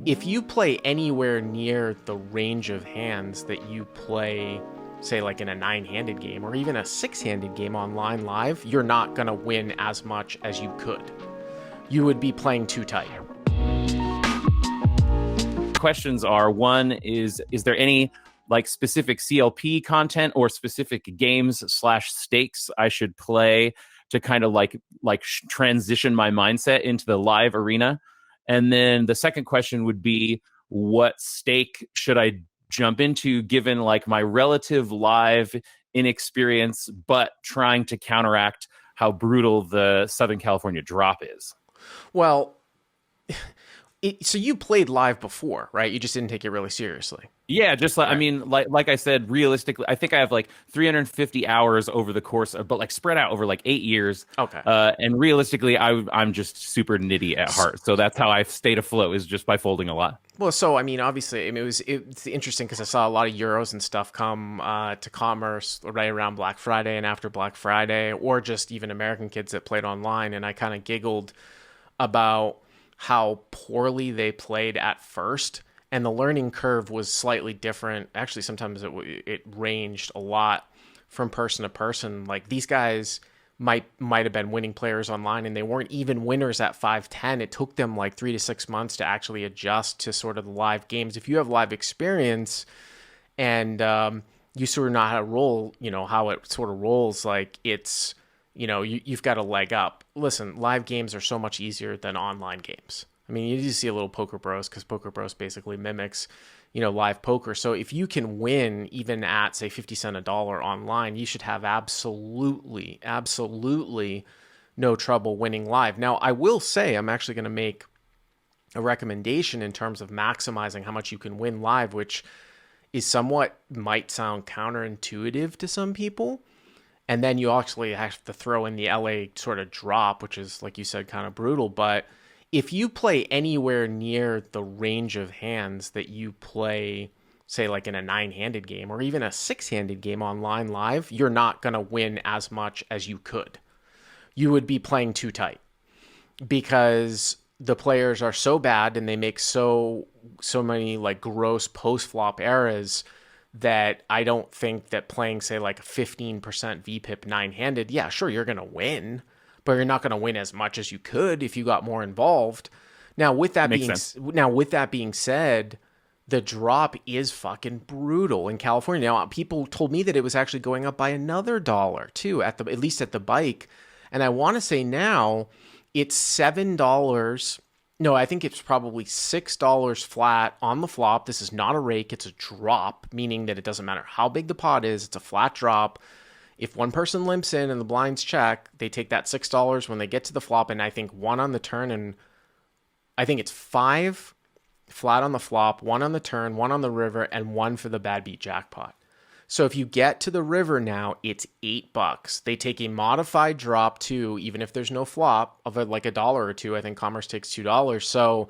if you play anywhere near the range of hands that you play, say like in a 9-handed game or even a 6-handed game online live, you're not going to win as much as you could. You would be playing too tight. Questions are, one is there any like specific CLP content or specific games / stakes I should play to kind of like transition my mindset into the live arena? And then the second question would be, what stake should I jump into given like my relative live inexperience, but trying to counteract how brutal the Southern California drop is? Well, so you played live before, right? You just didn't take it really seriously. Yeah, just like, Right. I mean, like I said, realistically, I think I have like 350 hours over the course of, but like spread out over like 8 years. Okay. And realistically, I'm just super nitty at heart, so that's how I've stayed afloat, is just by folding a lot. Well, so I mean, obviously, I mean, it's interesting because I saw a lot of Euros and stuff come to Commerce right around Black Friday and after Black Friday, or just even American kids that played online, and I kind of giggled about how poorly they played at first, and the learning curve was slightly different. Actually, sometimes it ranged a lot from person to person. Like these guys might have been winning players online, and they weren't even winners at 5-10. It took them like 3 to 6 months to actually adjust to sort of the live games. If you have live experience and you sort of know how to roll, you know how it sort of rolls, like it's, you know, you've got a leg up. Listen, live games are so much easier than online games. I mean, you just see a little Poker Bros because Poker Bros basically mimics, you know, live poker. So if you can win even at, say, 50 cents a dollar online, you should have absolutely no trouble winning live. Now, I will say I'm actually going to make a recommendation in terms of maximizing how much you can win live, which is somewhat might sound counterintuitive to some people. And then you actually have to throw in the LA sort of drop, which is, like you said, kind of brutal. But if you play anywhere near the range of hands that you play, say like in a 9-handed game or even a 6-handed game online live, you're not going to win as much as you could. You would be playing too tight because the players are so bad and they make so many like gross post flop errors that I don't think that playing, say, like a 15% VPIP 9-handed, yeah, sure, you're going to win, but you're not going to win as much as you could if you got more involved. Now, with that being said, the drop is fucking brutal in California. Now, people told me that it was actually going up by another dollar too, at least at the bike, and I want to say now it's $7. No, I think it's probably $6 flat on the flop. This is not a rake, it's a drop, meaning that it doesn't matter how big the pot is, it's a flat drop. If one person limps in and the blinds check, they take that $6 when they get to the flop, and I think one on the turn, and I think it's 5 flat on the flop, 1 on the turn, 1 on the river, and 1 for the bad beat jackpot. So if you get to the river now, it's $8. They take a modified drop too, even if there's no flop, of like $1 or $2. I think Commerce takes $2. So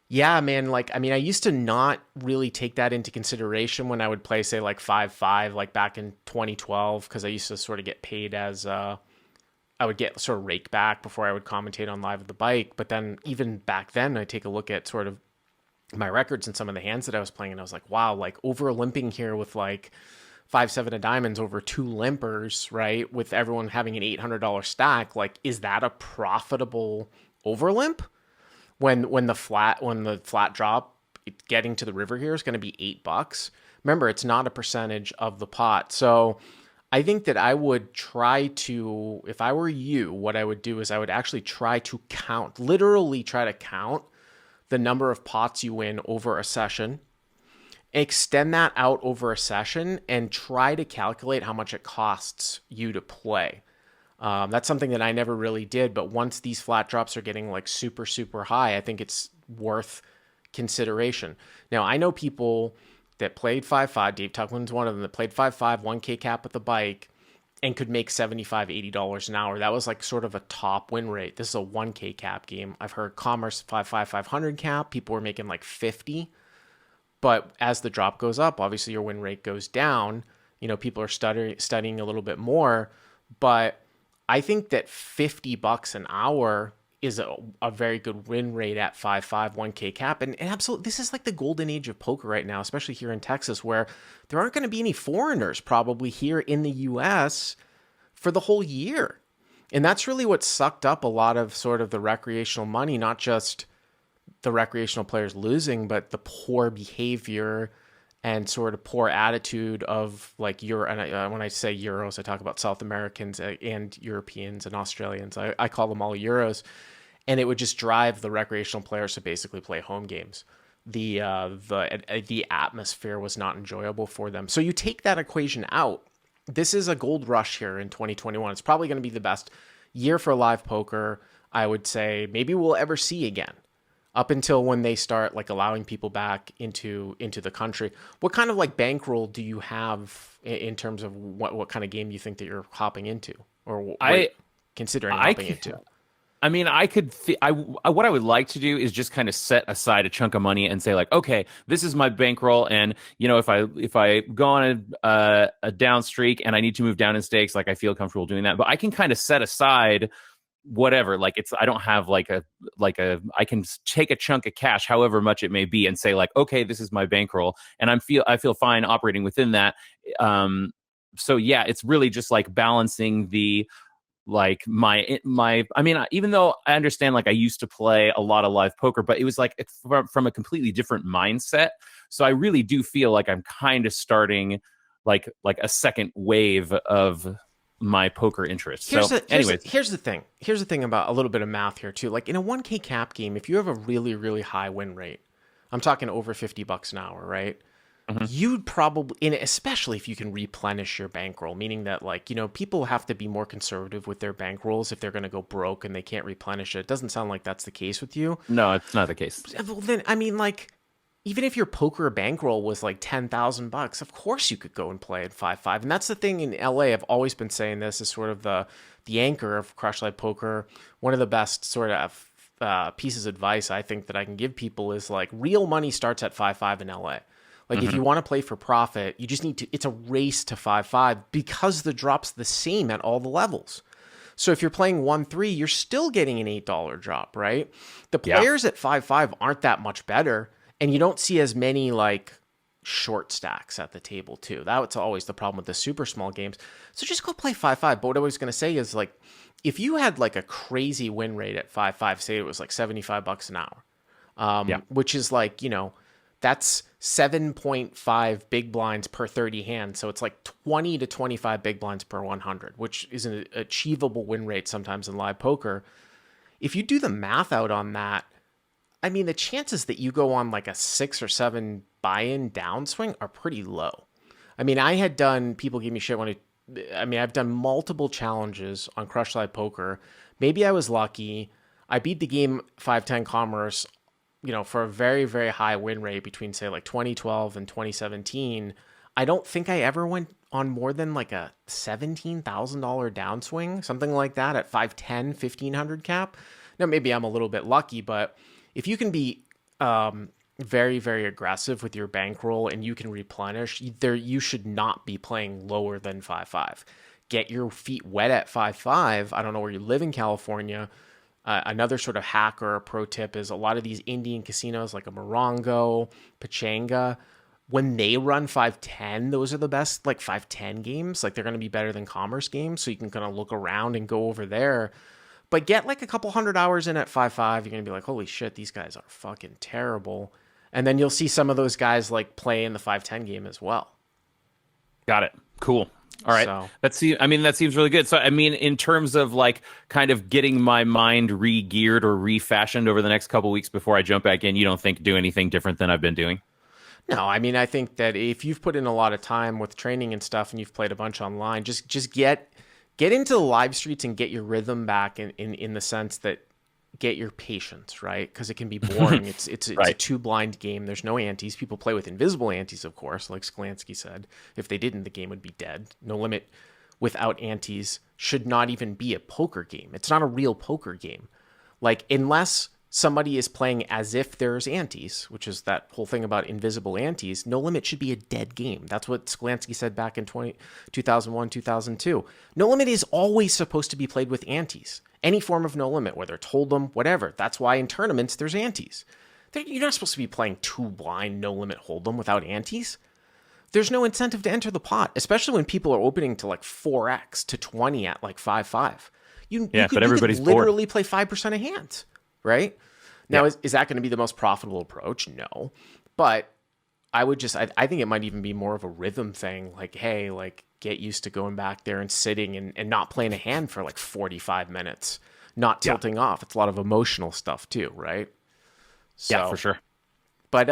yeah, man, like, I mean, I used to not really take that into consideration when I would play, say, like 5-5, like back in 2012, because I used to sort of get paid as I would get sort of rake back before I would commentate on Live at the Bike. But then even back then, I take a look at sort of my records and some of the hands that I was playing, and I was like, wow, like over limping here with like 5-7 of diamonds over 2 limpers, right? With everyone having an $800 stack, like, is that a profitable over limp? When the flat drop getting to the river here is going to be $8. Remember, it's not a percentage of the pot. So I think that I would try to, if I were you, what I would do is I would actually try to count, literally try to count the number of pots you win over a session, extend that out over a session, and try to calculate how much it costs you to play. That's something that I never really did, but once these flat drops are getting like super, super high, I think it's worth consideration. Now, I know people that played 5-5, Dave Tuckman's one of them, that played 5-5, 1K cap with the bike, and could make $75, $80 an hour. That was like sort of a top win rate. This is a 1K cap game. I've heard Commerce 5-5, 500 cap. People were making like 50. But as the drop goes up, obviously your win rate goes down. You know, people are studying a little bit more. But I think that $50 an hour is a very good win rate at 5-5, 1K cap. And absolutely, this is like the golden age of poker right now, especially here in Texas, where there aren't going to be any foreigners probably here in the US for the whole year. And that's really what sucked up a lot of sort of the recreational money, not just the recreational players losing, but the poor behavior and sort of poor attitude of like Euro. And when I say Euros, I talk about South Americans and Europeans and Australians. I call them all Euros. And it would just drive the recreational players to basically play home games. The atmosphere was not enjoyable for them. So you take that equation out. This is a gold rush here in 2021. It's probably going to be the best year for live poker, I would say, maybe we'll ever see again, up until when they start like allowing people back into the country. What kind of like bankroll do you have in terms of what kind of game you think that you're hopping into, or considering hopping into? I mean, what I would like to do is just kind of set aside a chunk of money and say like, okay, this is my bankroll, and you know, if I go on a down streak and I need to move down in stakes, like I feel comfortable doing that. But I can kind of set aside whatever, like I don't have like a I can take a chunk of cash, however much it may be, and say like, okay, this is my bankroll, and I feel fine operating within that. So yeah, it's really just like balancing the like my I mean, even though I understand like I used to play a lot of live poker, but it was like it's from a completely different mindset. So I really do feel like I'm kind of starting like a second wave of my poker interest. Here's the thing about a little bit of math here too. Like in a 1K cap game, if you have a really, really high win rate, I'm talking over $50 an hour, right? Mm-hmm. You'd probably, and especially if you can replenish your bankroll, meaning that like, you know, people have to be more conservative with their bankrolls if they're going to go broke and they can't replenish it. It doesn't sound like that's the case with you. No, it's not the case. Well, then, I mean, like, even if your poker bankroll was like $10,000, of course you could go and play at 5-5. And that's the thing in LA. I've always been saying this is sort of the anchor of Crush Live Poker. One of the best sort of pieces of advice I think that I can give people is like real money starts at 5-5 in LA. Like if you want to play for profit, you just need to, it's a race to 5-5 because the drop's the same at all the levels. So if you're playing 1-3, you're still getting an $8 drop, right? The players at 5-5 aren't that much better. And you don't see as many like short stacks at the table too. That's always the problem with the super small games. So just go play 5-5. But what I was going to say is like, if you had like a crazy win rate at 5-5, say it was like $75 an hour, which is like, you know, that's 7.5 big blinds per 30 hands. So it's like 20 to 25 big blinds per 100, which is an achievable win rate sometimes in live poker. If you do the math out on that, I mean, the chances that you go on like a 6 or 7 buy-in downswing are pretty low. I mean, I had done, people give me shit when I've done multiple challenges on Crush Live Poker. Maybe I was lucky. I beat the game 510 Commerce, you know, for a very, very high win rate between say like 2012 and 2017. I don't think I ever went on more than like a $17,000 downswing, something like that at 510, 1500 cap. Now, maybe I'm a little bit lucky, but if you can be very, very aggressive with your bankroll and you can replenish, you should not be playing lower than 5-5. Get your feet wet at 5-5. I don't know where you live in California. Another sort of hack or a pro tip is a lot of these Indian casinos like a Morongo, Pachanga, when they run 5-10, those are the best like 5-10 games. Like they're going to be better than commerce games. So you can kind of look around and go over there. But get like a couple 100 hours in at 5-5. You're going to be like, holy shit, these guys are fucking terrible. And then you'll see some of those guys like play in the 5-10 game as well. Got it. Cool. All right. So, that seems really good. So, I mean, in terms of like kind of getting my mind re-geared or refashioned over the next couple weeks before I jump back in, you don't think do anything different than I've been doing? No, I mean, I think that if you've put in a lot of time with training and stuff and you've played a bunch online, just get into the live streets and get your rhythm back in the sense that get your patience, right? Because it can be boring. It's right. A two blind game. There's no antes. People play with invisible antes, of course, like Sklansky said. If they didn't, the game would be dead. No Limit without antes should not even be a poker game. It's not a real poker game. Like, unless somebody is playing as if there's antes, which is that whole thing about invisible antes, No Limit should be a dead game. That's what Sklansky said back in 2001, 2002. No Limit is always supposed to be played with antes. Any form of no limit, whether it's hold'em, whatever. That's why in tournaments there's antes. You're not supposed to be playing two blind no limit hold'em without antes. There's no incentive to enter the pot, especially when people are opening to like 4x to 20 at like 5-5. You could literally play 5% of hands, right? Now, is that going to be the most profitable approach? No. But I think it might even be more of a rhythm thing. Like, hey, like get used to going back there and sitting and not playing a hand for like 45 minutes, not tilting off. It's a lot of emotional stuff too, right? So, yeah, for sure. But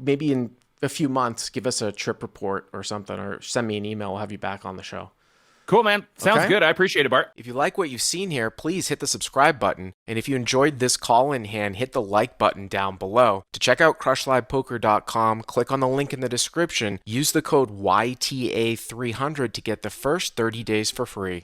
maybe in a few months, give us a trip report or something, or send me an email. We'll have you back on the show. Cool, man. Sounds good. I appreciate it, Bart. If you like what you've seen here, please hit the subscribe button. And if you enjoyed this call-in hand, hit the like button down below. To check out crushlivepoker.com, click on the link in the description. Use the code YTA300 to get the first 30 days for free.